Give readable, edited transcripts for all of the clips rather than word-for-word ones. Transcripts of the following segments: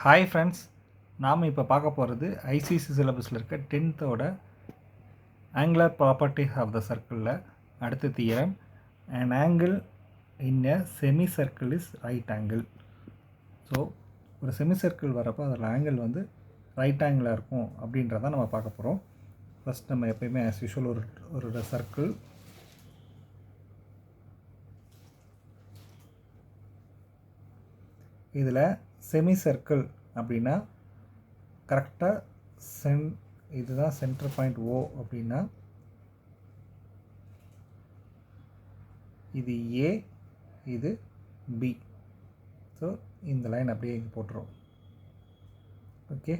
Hi friends, நாம் இப்போ பார்க்க போகிறது ஐசிசி சிலபஸில் இருக்க 10th angular properties of the சர்க்கிளில் அடுத்த theorem. an angle in a semi circle is right angle. So ஒரு செமி சர்க்கிள் வரப்போ அதில் ஆங்கிள் வந்து ரைட் ஆங்கிளாக இருக்கும் அப்படின்றத நம்ம பார்க்க போகிறோம். ஃபஸ்ட் நம்ம எப்பயுமே ஆஸ் யூஷுவல் ஒரு சர்க்கிள், இதில் செமி சர்க்கிள் அப்படின்னா கரெக்டாக இதுதான் சென்டர் பாயிண்ட் ஓ அப்படின்னா இது ஏ, இது பி. ஸோ இந்த லைன் அப்படியே இங்கே போட்டுரும். ஓகே,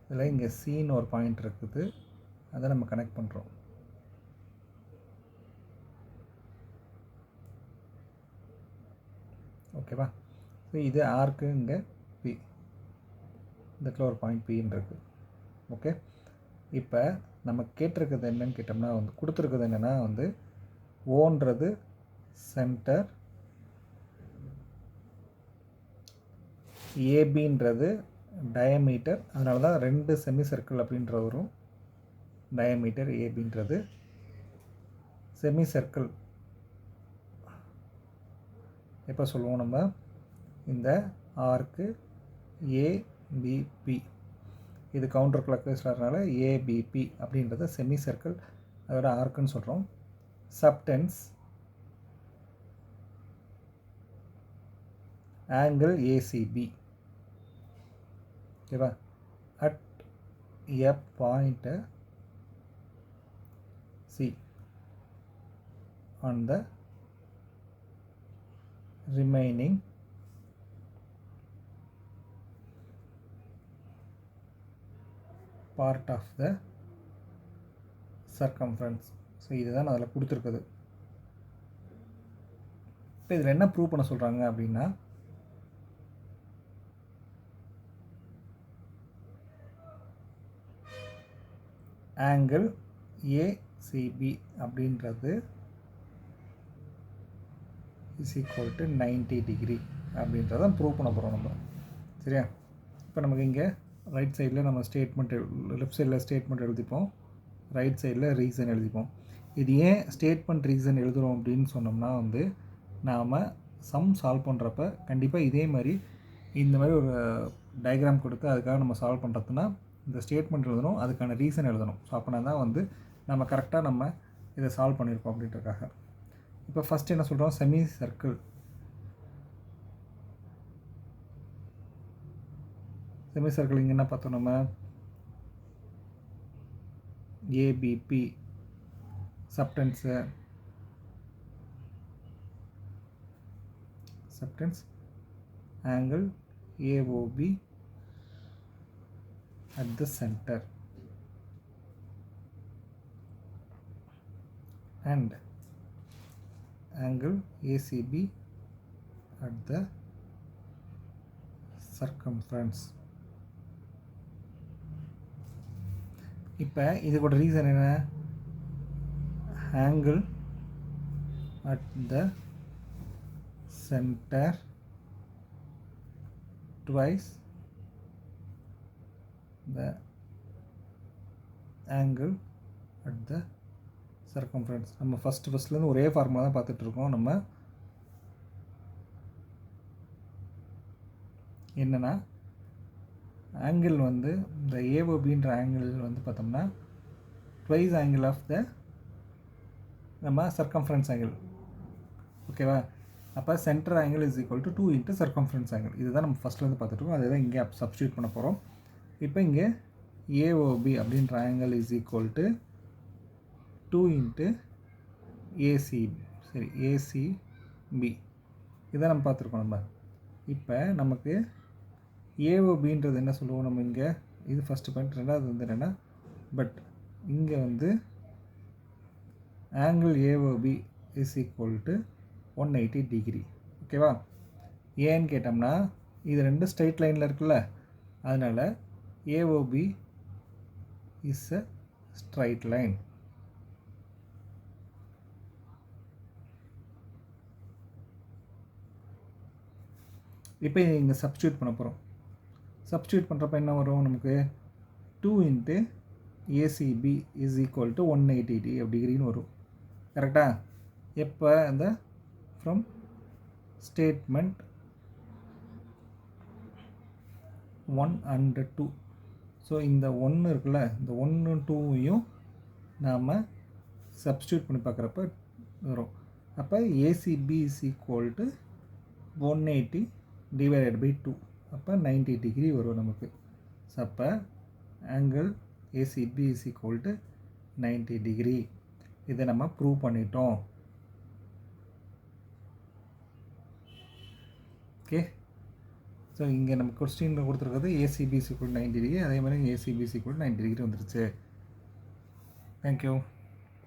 இதில் இங்கே சின்னு ஒரு பாயிண்ட் இருக்குது, அதை நம்ம கனெக்ட் பண்ணுறோம். ஓகேவா? ஸோ இது ஆர்க்கு இங்கே பி, இந்த இடத்துல ஒரு பாயிண்ட் பின்னு இருக்குது. ஓகே, இப்போ நம்ம கேட்டிருக்கிறது என்னன்னு கேட்டோம்னா கொடுத்துருக்குது என்னென்னா ஓன்றது சென்டர், ஏபின்றது டயமீட்டர். அதனால தான் 2 செமி சர்க்கிள் அப்படின்ற வரும். டயமீட்டர் ஏபின்றது செமி சர்க்கிள். எப்போ சொல்லுவோம் நம்ம இந்த ஆர்க்கு ஏபிபி, இது கவுண்டர் கிளாக்வைஸ்னால ஏபிபி அப்படின்றத செமி சர்க்கிள், அதோட ஆர்க்குன்னு சொல்கிறோம். Subtends angle ACB. ஓகேவா? At a point C on the remaining part of the circumference. So இதுதான் அதில் கொடுத்துருக்குது. இப்போ இதில் என்ன ப்ரூவ் பண்ண சொல்கிறாங்க அப்படின்னா, ஆங்கிள் ஏசிபி அப்படின்றது இஸ் ஈக்குவல் டு 90 டிகிரி அப்படின்றத ப்ரூவ் பண்ண போகிறோம் நம்ம. சரியா? இப்போ நமக்கு இங்கே ரைட் சைடில் நம்ம ஸ்டேட்மெண்ட், லெஃப்ட் சைடில் ஸ்டேட்மெண்ட் எழுதிப்போம், ரைட் சைடில் ரீசன் எழுதிப்போம். இது ஏன் ஸ்டேட்மெண்ட் ரீசன் எழுதுகிறோம் அப்படின்னு சொன்னோம்னா நாம் சம் சால்வ் பண்ணுறப்ப கண்டிப்பாக இதே மாதிரி இந்த மாதிரி ஒரு டயக்ராம் கொடுத்து அதுக்காக நம்ம சால்வ் பண்ணுறதுனா இந்த ஸ்டேட்மெண்ட் எழுதணும், அதுக்கான ரீசன் எழுதணும். ஸோ அப்படின்னா தான் நம்ம கரெக்டாக நம்ம இதை சால்வ் பண்ணியிருக்கோம் அப்படின்றக்காக. இப்போ ஃபஸ்ட் என்ன சொல்கிறோம், செமி சர்க்கிள். செமி சர்க்கிள் இங்கே என்ன பார்த்தோம் நம்ம, APB subtends, subtends angle AOB at the center and angle ACB at the circumference. இப்போ இதுக்கு ரீசன் என்ன, angle at the center twice the angle at the circumference. நம்ம ஃபஸ்ட்லேருந்து ஒரே ஃபார்முலா தான் பார்த்துட்ருக்கோம். நம்ம என்னென்னா ஆங்கிள் இந்த ஏஓபின்ற ஆங்கிள் பார்த்தோம்னா ட்வைஸ் ஆங்கிள் ஆஃப் த நம்ம சர்க்கம்ஃபரன்ஸ் ஆங்கிள். ஓகேவா? அப்போ centre angle is equal to 2 into circumference angle. இதுதான் நம்ம ஃபஸ்ட்லேருந்து பார்த்துட்ருக்கோம், அதை தான் இங்கே சப்ஸ்டியூட் பண்ண போகிறோம். இப்போ இங்கே ஏஓபி அப்படின்ற angle is equal to 2 into ACB. சரி, ஏசிபி இதை நம்ம பார்த்துருக்கோம். நம்ம இப்போ நமக்கு ஏஓபின்றது என்ன சொல்லுவோம் நம்ம, இங்கே இது ஃபஸ்ட்டு பாயிண்ட். ரெண்டாவது என்னென்னா, பட் இங்கே angle AOB is equal to 180 degree. ஓகேவா? ஏன்னு கேட்டோம்னா இது 2 ஸ்ட்ரைட் லைனில் இருக்குல்ல, அதனால் AOB is a straight line. இப்போ இங்கே சப்ஸ்டியூட் பண்ண போகிறோம். சப்ஸ்டியூட் பண்ணுறப்ப என்ன வரும் நமக்கு? 2 into ACB is equal to 180 டிகிரின்னு வரும். கரெக்டாக? எப்போ அந்த ஃப்ரம் ஸ்டேட்மெண்ட் 1 and 2. ஸோ இந்த 1 இருக்குல்ல, இந்த 1 2வையும் நாம் சப்ஸ்டியூட் பண்ணி பார்க்குறப்ப வரும். அப்போ ACB is equal to 180 divided by 2, அப்போ 90 டிகிரி வரும் நமக்கு. ஸோ அப்போ angle ACB is equal to 90 degree. இதை நம்ம ப்ரூவ் பண்ணிட்டோம். ஓகே. ஸோ இங்கே நம்ம கொஸ்டினில் கொடுத்துருக்கிறது ஏசிபி இஸ் ஈக்குவல் 90 டிகிரி, அதே மாதிரி ஏசிபி இஸ் ஈக்குவல் 90 டிகிரி வந்துருச்சு. தேங்க்யூ.